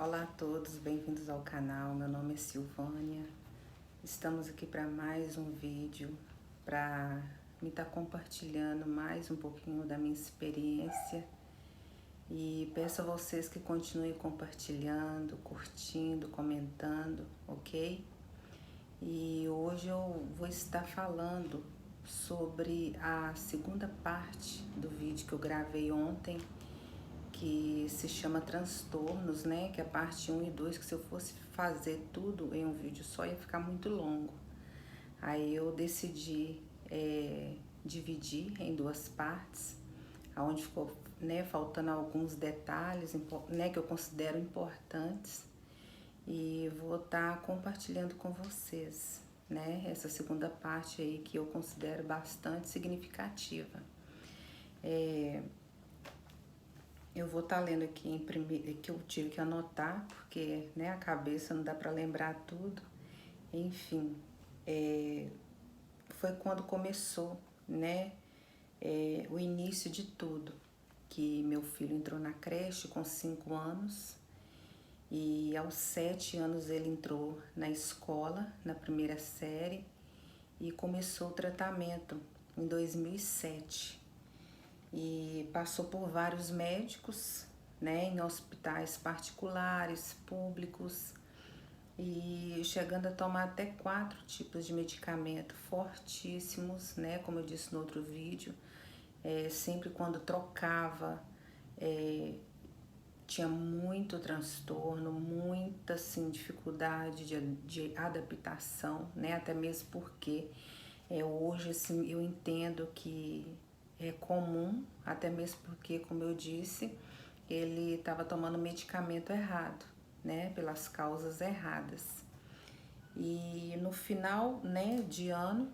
Olá a todos, bem-vindos ao canal. Meu nome é Silvânia. Estamos aqui para mais um vídeo, para me estar compartilhando mais um pouquinho da minha experiência. E peço a vocês que continuem compartilhando, curtindo, comentando, ok? E hoje eu vou estar falando sobre a segunda parte do vídeo que eu gravei ontem, que se chama transtornos, né? Que é a parte 1 e 2, que se eu fosse fazer tudo em um vídeo só ia ficar muito longo. Aí eu decidi dividir em duas partes, onde ficou, né, faltando alguns detalhes, né, que eu considero importantes, e vou estar compartilhando com vocês, né, essa segunda parte aí que eu considero bastante significativa. Eu vou estar lendo aqui em primeiro, que eu tive que anotar, porque, né, a cabeça não dá para lembrar tudo. Enfim, foi quando começou, né, o início de tudo, que meu filho entrou na creche com 5 anos e aos 7 anos ele entrou na escola, na primeira série, e começou o tratamento em 2007. E passou por vários médicos, né, em hospitais particulares, públicos, e chegando a tomar até 4 tipos de medicamento fortíssimos, né, como eu disse no outro vídeo. Sempre quando trocava, tinha muito transtorno, muita assim, dificuldade de adaptação, né, até mesmo porque hoje assim, eu entendo que é comum, até mesmo porque, como eu disse, ele estava tomando medicamento errado, né, pelas causas erradas. E no final, né, de ano,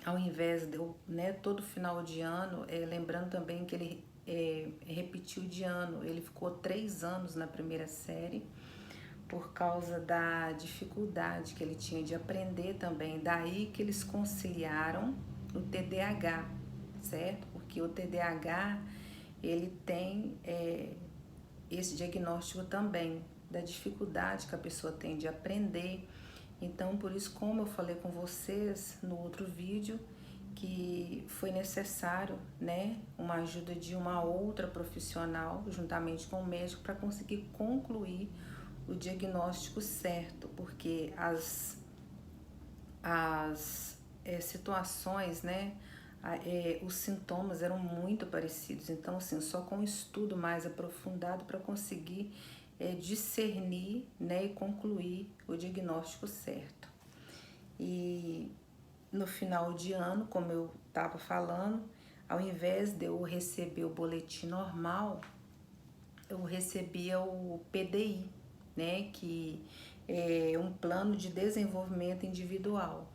ao invés de eu, né, todo final de ano, lembrando também que ele repetiu de ano, ele ficou 3 anos na primeira série, por causa da dificuldade que ele tinha de aprender também. Daí que eles conciliaram o TDAH, certo? Porque o TDAH, ele tem esse diagnóstico também, da dificuldade que a pessoa tem de aprender. Então, por isso, como eu falei com vocês no outro vídeo, que foi necessário, né, uma ajuda de uma outra profissional, juntamente com o médico, para conseguir concluir o diagnóstico certo, porque as situações, né, os sintomas eram muito parecidos. Então, assim, só com um estudo mais aprofundado para conseguir discernir, né, e concluir o diagnóstico certo. E no final de ano, como eu estava falando, ao invés de eu receber o boletim normal, eu recebia o PDI, né, que é um plano de desenvolvimento individual,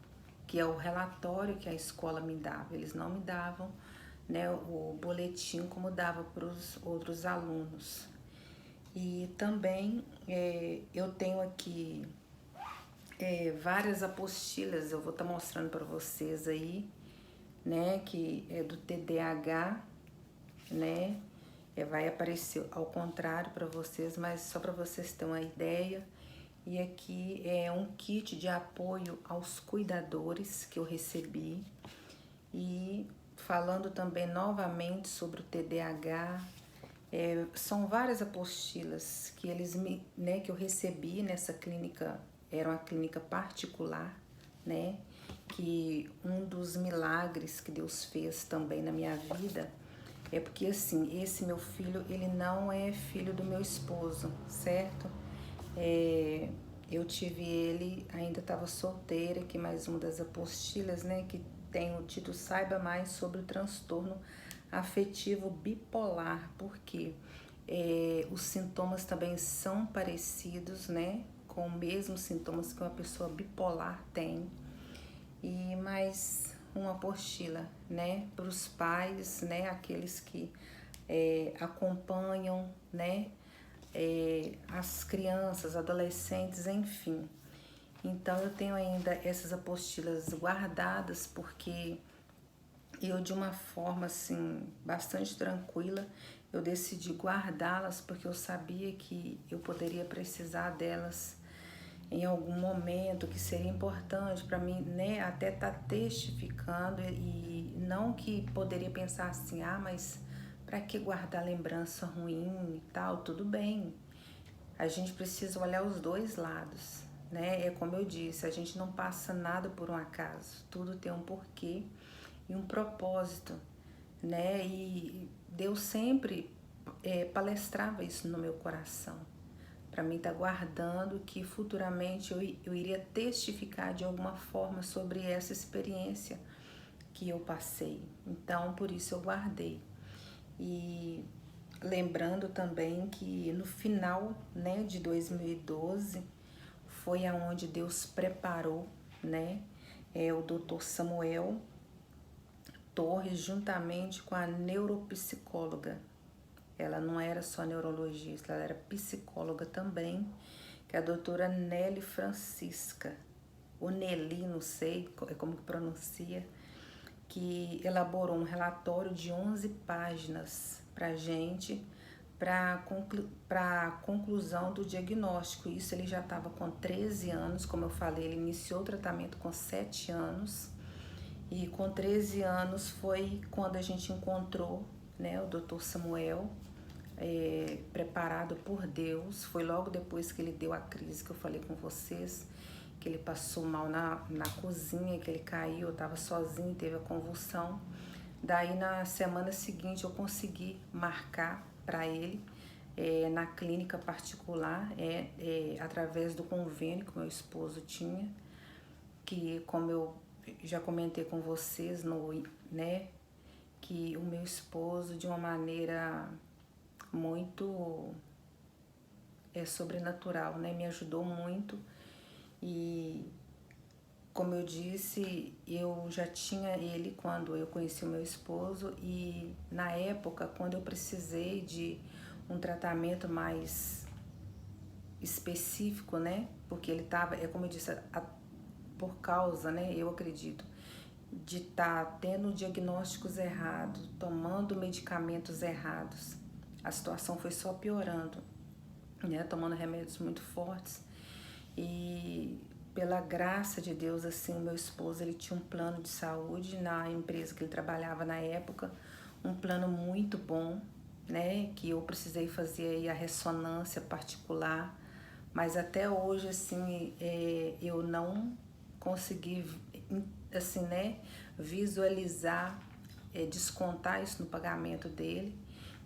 que é o relatório que a escola me dava. Eles não me davam, né, o boletim como dava para os outros alunos. E também eu tenho aqui várias apostilas, eu vou estar mostrando para vocês aí, né, que é do TDAH, né, vai aparecer ao contrário para vocês, mas só para vocês terem uma ideia. E aqui é um kit de apoio aos cuidadores que eu recebi. E falando também novamente sobre o TDAH, são várias apostilas que né, que eu recebi nessa clínica, era uma clínica particular, né, que um dos milagres que Deus fez também na minha vida é porque, assim, esse meu filho, ele não é filho do meu esposo, certo? Eu tive ele, ainda estava solteira, que mais uma das apostilas, né, que tem o título Saiba Mais sobre o transtorno afetivo bipolar, porque os sintomas também são parecidos, né, com os mesmos sintomas que uma pessoa bipolar tem. E mais uma apostila, né, para os pais, né, aqueles que acompanham, né, as crianças, adolescentes, enfim. Então eu tenho ainda essas apostilas guardadas, porque eu, de uma forma assim bastante tranquila, eu decidi guardá-las porque eu sabia que eu poderia precisar delas em algum momento, que seria importante para mim, né, até estar testificando, e não que poderia pensar assim, ah, mas para que guardar lembrança ruim e tal, tudo bem. A gente precisa olhar os dois lados, né? É como eu disse, a gente não passa nada por um acaso, tudo tem um porquê e um propósito, né? E Deus sempre palestrava isso no meu coração, para mim estar guardando que futuramente eu iria testificar de alguma forma sobre essa experiência que eu passei. Então, por isso eu guardei. E lembrando também que no final, né, de 2012 foi aonde Deus preparou, né, o Dr. Samuel Torres juntamente com a neuropsicóloga. Ela não era só neurologista, ela era psicóloga também, que é a doutora Nelly Francisca, ou Nelly, não sei como que pronuncia, que elaborou um relatório de 11 páginas para gente, para a conclusão do diagnóstico. Isso ele já estava com 13 anos, como eu falei, ele iniciou o tratamento com 7 anos, e com 13 anos foi quando a gente encontrou, né, o Dr. Samuel, preparado por Deus. Foi logo depois que ele deu a crise que eu falei com vocês, que ele passou mal na cozinha, que ele caiu, eu estava sozinho, teve a convulsão. Daí na semana seguinte eu consegui marcar para ele na clínica particular, através do convênio que meu esposo tinha, que como eu já comentei com vocês, né, que o meu esposo de uma maneira muito sobrenatural, né, me ajudou muito. E como eu disse, eu já tinha ele quando eu conheci o meu esposo, e na época, quando eu precisei de um tratamento mais específico, né? Porque ele estava, como eu disse, por causa, né? Eu acredito, de estar tendo diagnósticos errados, tomando medicamentos errados. A situação foi só piorando, né? Tomando remédios muito fortes. E pela graça de Deus, assim, o meu esposo, ele tinha um plano de saúde na empresa que ele trabalhava na época, um plano muito bom, né, que eu precisei fazer aí a ressonância particular, mas até hoje, assim, eu não consegui, assim, né, visualizar, descontar isso no pagamento dele.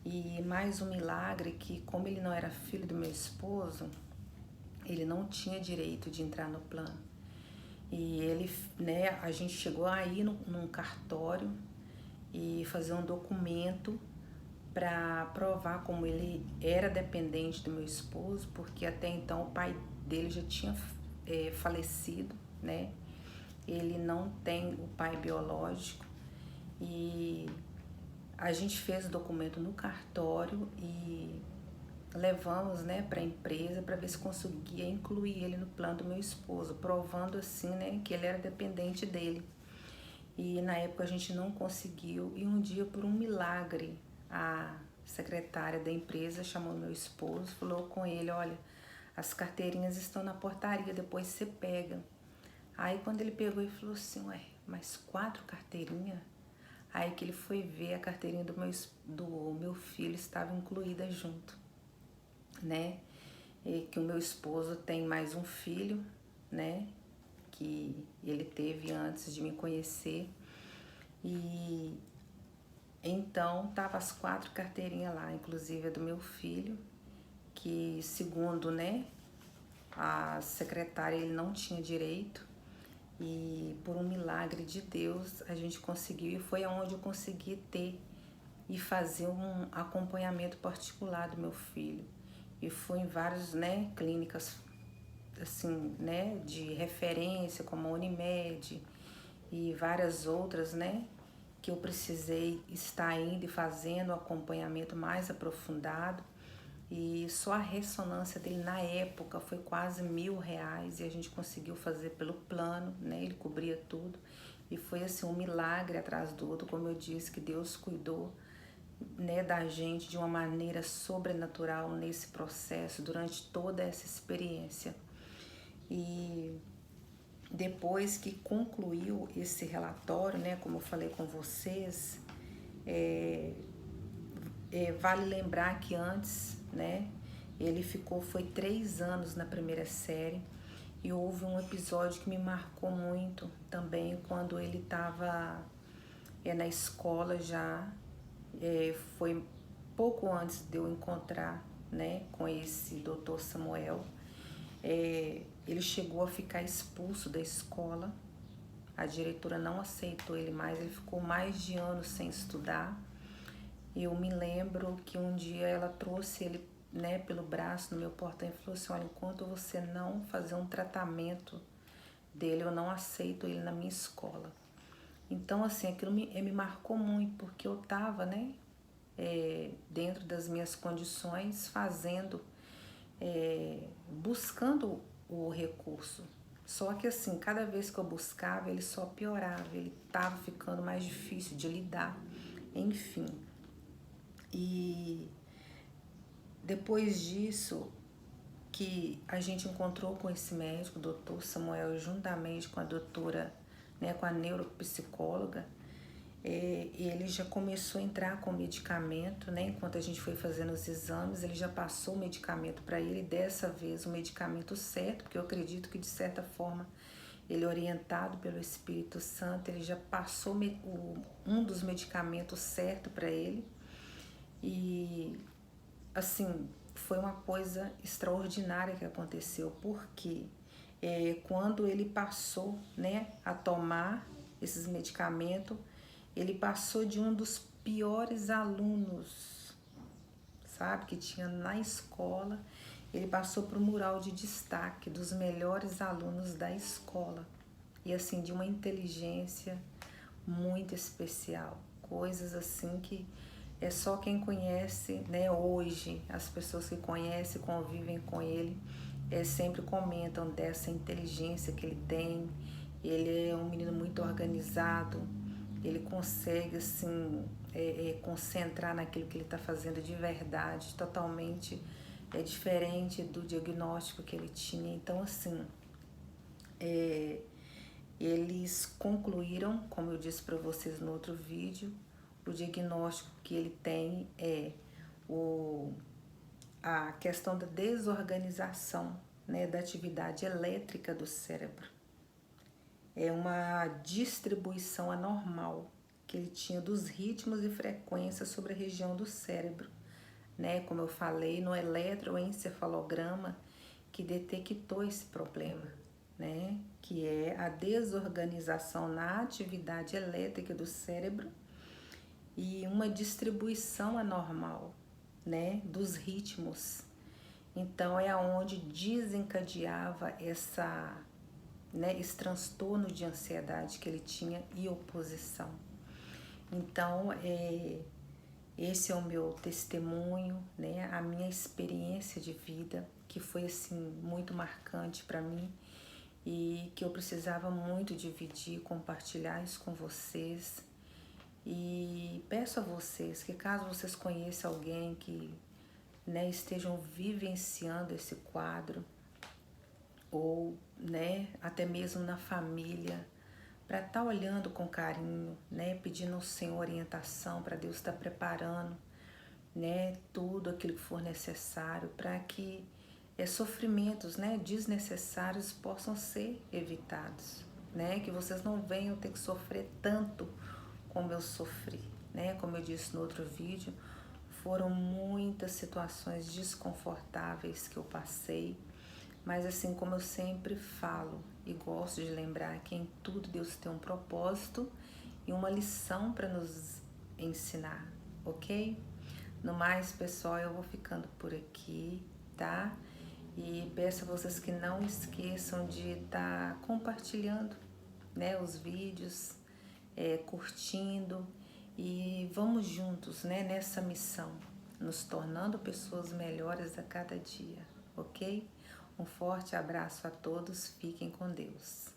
E mais um milagre que, como ele não era filho do meu esposo, ele não tinha direito de entrar no plano. E ele, né, a gente chegou aí num cartório e fazer um documento para provar como ele era dependente do meu esposo, porque até então o pai dele já tinha falecido, né? Ele não tem o pai biológico, e a gente fez o documento no cartório e levamos, né, para a empresa para ver se conseguia incluir ele no plano do meu esposo, provando assim, né, que ele era dependente dele. E na época a gente não conseguiu, e um dia, por um milagre, a secretária da empresa chamou meu esposo, falou com ele, olha, as carteirinhas estão na portaria, depois você pega. Aí quando ele pegou, ele falou assim, ué, mas 4 carteirinhas? Aí que ele foi ver, a carteirinha do meu filho estava incluída junto, né? E que o meu esposo tem mais um filho, né? Que ele teve antes de me conhecer. E então tava as 4 carteirinhas lá, inclusive a do meu filho, que segundo, né, a secretária, ele não tinha direito. E por um milagre de Deus a gente conseguiu, e foi aonde eu consegui ter e fazer um acompanhamento particular do meu filho. E fui em várias, né, clínicas assim, né, de referência, como a Unimed e várias outras, né, que eu precisei estar indo e fazendo o acompanhamento mais aprofundado. E só a ressonância dele na época foi quase R$ 1.000, e a gente conseguiu fazer pelo plano, né? Ele cobria tudo, e foi assim um milagre atrás do outro, como eu disse, que Deus cuidou né, da gente de uma maneira sobrenatural nesse processo, durante toda essa experiência. E depois que concluiu esse relatório, né, como eu falei com vocês, vale lembrar que antes, né, ele foi 3 anos na primeira série, e houve um episódio que me marcou muito também, quando ele estava na escola já, foi pouco antes de eu encontrar, né, com esse Dr. Samuel. Ele chegou a ficar expulso da escola, a diretora não aceitou ele mais, ele ficou mais de anos sem estudar. Eu me lembro que um dia ela trouxe ele, né, pelo braço no meu portão e falou assim: olha, enquanto você não fazer um tratamento dele, eu não aceito ele na minha escola. Então, assim, aquilo me marcou muito, porque eu estava, né, dentro das minhas condições, fazendo, buscando o recurso. Só que, assim, cada vez que eu buscava, ele só piorava, ele estava ficando mais difícil de lidar, enfim. E depois disso, que a gente encontrou com esse médico, o doutor Samuel, juntamente com a doutora, né, com a neuropsicóloga, ele já começou a entrar com medicamento, né? Enquanto a gente foi fazendo os exames, ele já passou o medicamento para ele, dessa vez o medicamento certo, porque eu acredito que de certa forma ele, orientado pelo Espírito Santo, ele já passou um dos medicamentos certo para ele. E assim, foi uma coisa extraordinária que aconteceu, porque quando ele passou, né, a tomar esses medicamentos, ele passou de um dos piores alunos, sabe, que tinha na escola, ele passou para o mural de destaque dos melhores alunos da escola. E assim, de uma inteligência muito especial, coisas assim que é só quem conhece, né, hoje, as pessoas que conhecem, convivem com ele, sempre comentam dessa inteligência que ele tem. Ele é um menino muito organizado, ele consegue, assim, concentrar naquilo que ele está fazendo de verdade, totalmente diferente do diagnóstico que ele tinha. Então, assim, eles concluíram, como eu disse para vocês no outro vídeo, o diagnóstico que ele tem é a questão da desorganização, né, da atividade elétrica do cérebro. É uma distribuição anormal que ele tinha dos ritmos e frequências sobre a região do cérebro, né? Como eu falei, no eletroencefalograma que detectou esse problema, né? Que é a desorganização na atividade elétrica do cérebro e uma distribuição anormal, né, dos ritmos. Então é aonde desencadeava esse transtorno de ansiedade que ele tinha e oposição. Então, esse é o meu testemunho, né, a minha experiência de vida, que foi assim muito marcante para mim e que eu precisava muito dividir, compartilhar isso com vocês. E peço a vocês que, caso vocês conheçam alguém que, né, estejam vivenciando esse quadro, ou, né, até mesmo na família, para estar olhando com carinho, né, pedindo ao Senhor orientação, para Deus estar preparando, né, tudo aquilo que for necessário para que sofrimentos, né, desnecessários possam ser evitados, né, que vocês não venham ter que sofrer tanto como eu sofri, né? Como eu disse no outro vídeo, foram muitas situações desconfortáveis que eu passei, mas assim, como eu sempre falo e gosto de lembrar, que em tudo Deus tem um propósito e uma lição para nos ensinar, ok? No mais, pessoal, eu vou ficando por aqui, tá? E peço a vocês que não esqueçam de estar compartilhando, né, os vídeos, curtindo, e vamos juntos, né, nessa missão, nos tornando pessoas melhores a cada dia, ok? Um forte abraço a todos, fiquem com Deus.